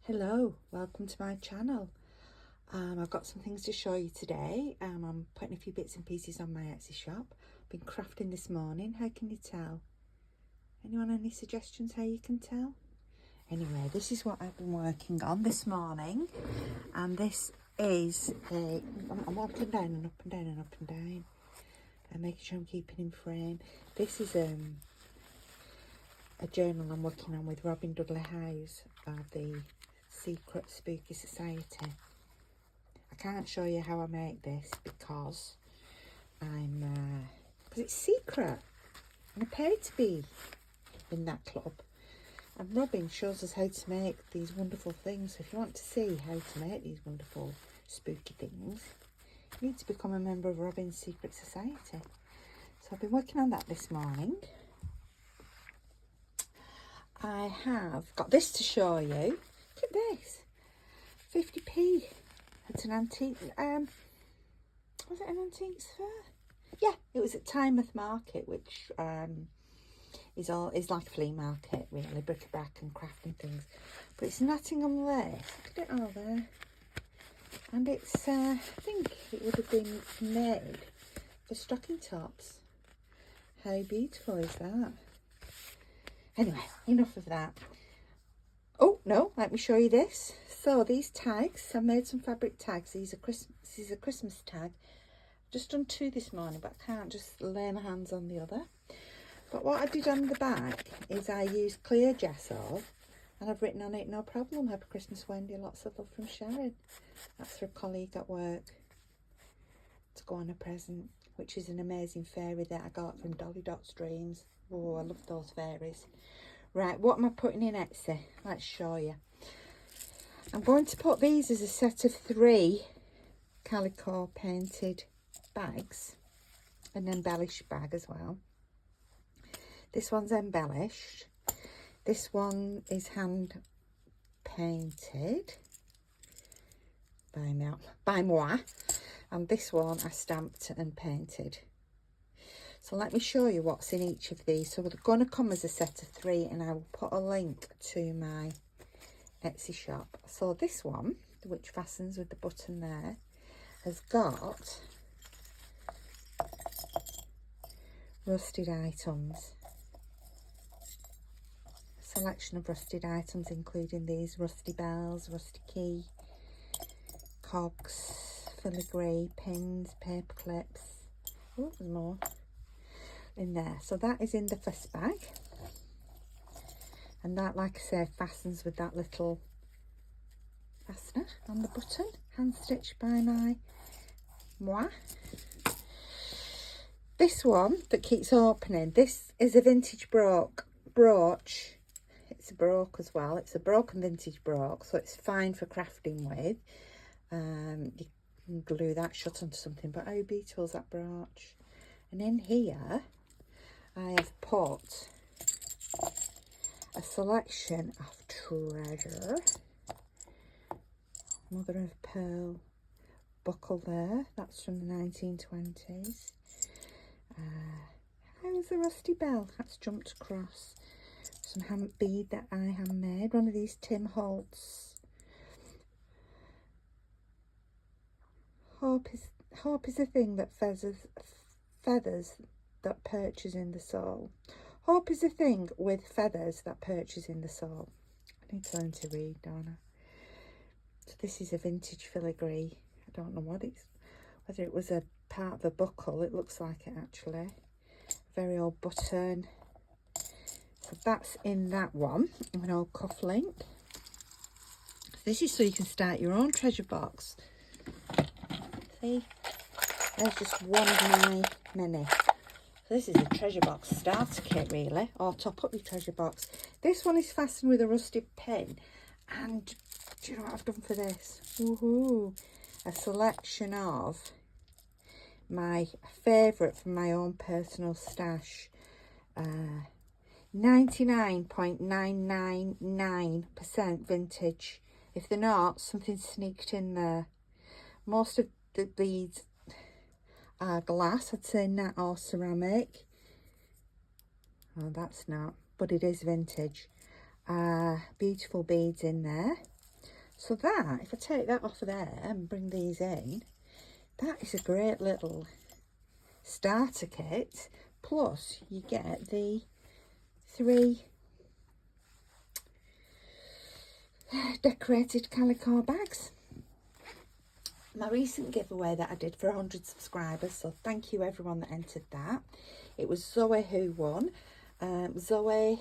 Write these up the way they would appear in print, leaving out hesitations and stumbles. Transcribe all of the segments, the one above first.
Hello, welcome to my channel. I've got some things to show you today. I'm putting a few bits and pieces on my Etsy shop. Been crafting this morning. How can you tell? Anyone any suggestions how you can tell? Anyway, this is what I've been working on this morning, and this is I'm up and down and up and down and up and down and making sure I'm keeping in frame. This is a journal I'm working on with Robin Dudley Howes of the Secret Spooky Society. I can't show you how I make this because it's secret and I pay to be in that club. And Robin shows us how to make these wonderful things. So if you want to see how to make these wonderful spooky things, you need to become a member of Robin's Secret Society. So I've been working on that this morning. I have got this to show you. Look at this. 50p. It's an antique. Was it an antiques fair? Yeah, it was at Tynemouth Market, which is like a flea market, really, bric-a-brac and crafting things. But it's Nottingham lace. Look at it all there. And it's, I think it would have been made for stocking tops. How beautiful is that? Anyway, enough of that. Oh, no, let me show you this. So these tags, I've made some fabric tags. This is a Christmas tag. I've just done two this morning, but I can't just lay my hands on the other. But what I did on the back is I used clear gesso, and I've written on it, no problem, Happy Christmas, Wendy, lots of love from Sharon. That's for a colleague at work to go on a present, which is an amazing fairy that I got from Dolly Dot's Dreams. Oh, I love those fairies. Right, what am I putting in Etsy? Let's show you. I'm going to put these as a set of 3 calico painted bags, an embellished bag as well. This one's embellished. This one is hand painted by moi, and this one I stamped and painted. So let me show you what's in each of these. So they're going to come as a set of 3, and I will put a link to my Etsy shop. So this one, which fastens with the button there, has got rusted items. A selection of rusted items, including these rusty bells, rusty key, cogs, filigree, pins, paper clips. Oh, there's more in there. So that is in the first bag, and that, like I say, fastens with that little fastener on the button, hand stitched by my moi. This one that keeps opening, this is a vintage brooch. It's a broke as well. It's a broken vintage broke, so it's fine for crafting with. You can glue that shut onto something, but how beautiful is that brooch? And in here I have put a selection of treasure. Mother of pearl buckle there. That's from the 1920s. How's the rusty bell? That's jumped across. Some bead that I handmade. One of these Tim Holtz. Hope is a thing that feathers that perches in the soul. Hope is a thing with feathers that perches in the soul. I need to learn to read, don't I? So this is a vintage filigree. I don't know whether it was a part of a buckle. It looks like it actually. Very old button. So that's in that one. An old cuff link. This is so you can start your own treasure box. See? There's just one of my many. So this is a treasure box starter kit, really, or top up your treasure box. This one is fastened with a rusted pin, and do you know what I've done for this? Woohoo! A selection of my favourite from my own personal stash. 99.999% vintage. If they're not, something sneaked in there. Most of the beads are glass, I'd say, not or ceramic. Oh, that's not, but it is vintage. Beautiful beads in there. So that, if I take that off of there and bring these in, that is a great little starter kit. Plus you get the 3 decorated calico bags. My recent giveaway that I did for 100 subscribers, so thank you everyone that entered that. It was Zoe who won. Zoe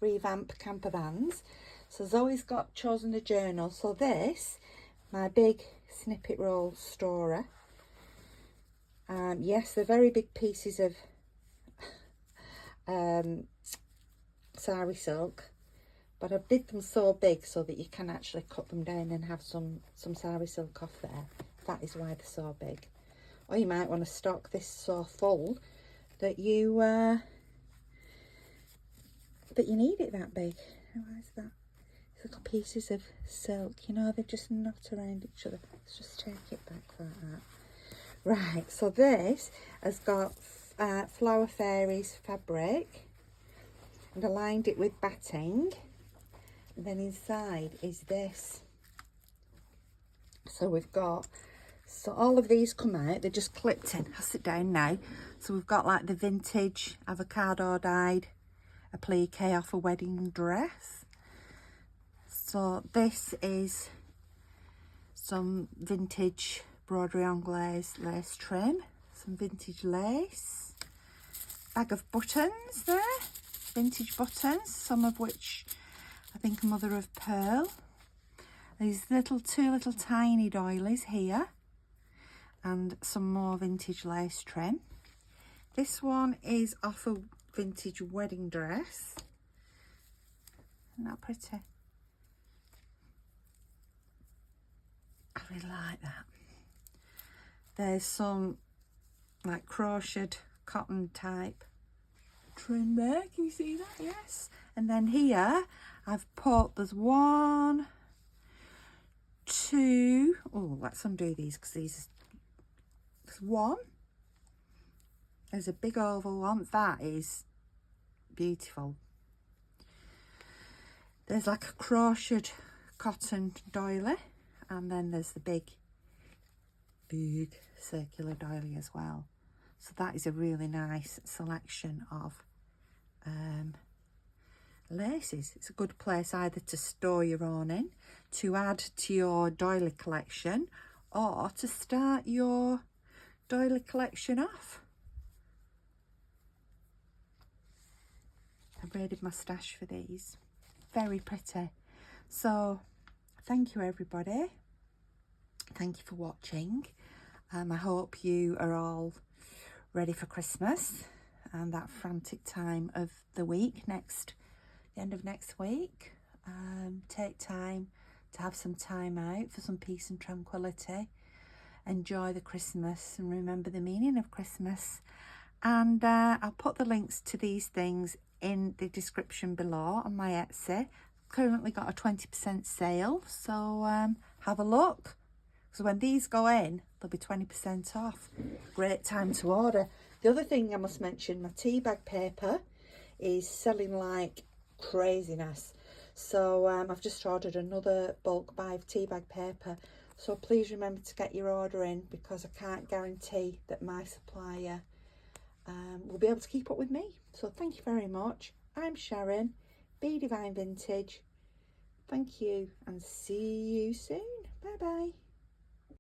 Revamp Camper Vans. So Zoe's got chosen a journal. So this, my big snippet roll storer. Yes, they're very big pieces of sari silk, but I did them so big so that you can actually cut them down and have some sari silk off there. That is why they're so big. Or you might want to stock this so full that you need it that big. Why is that? It's little pieces of silk, you know, they just knot around each other. Let's just take it back like that. Right, so this has got Flower Fairies fabric, and I lined it with batting. And then inside is this. So we've got, so all of these come out, they're just clipped in. I'll sit down now. So we've got like the vintage avocado dyed applique off a wedding dress. So this is some vintage broderie anglaise lace trim, some vintage lace, bag of buttons there, vintage buttons, some of which I think are mother of pearl. These two little tiny doilies here, and some more vintage lace trim. This one is off a vintage wedding dress. Isn't that pretty? I really like that. There's some like crocheted cotton type trim there. Can you see that? Yes. And then here I've put, there's 1, 2, oh, let's undo these because there's 1. There's a big oval one. That is beautiful. There's like a crocheted cotton doily, and then there's the big circular doily as well. So that is a really nice selection of laces. It's a good place either to store your own in, to add to your doily collection, or to start your doily collection off. I braided my stash for these. Very pretty. So thank you everybody. Thank you for watching. I hope you are all ready for Christmas and that frantic time of the week, the end of next week. Take time to have some time out for some peace and tranquility. Enjoy the Christmas and remember the meaning of Christmas. And I'll put the links to these things in the description below on my Etsy. Currently got a 20% sale, so have a look. So when these go in, they'll be 20% off. Great time to order. The other thing I must mention, my tea bag paper is selling like craziness. So I've just ordered another bulk buy of tea bag paper. So please remember to get your order in, because I can't guarantee that my supplier will be able to keep up with me. So thank you very much. I'm Sharon, BeaDivineVintage. Thank you and see you soon. Bye bye.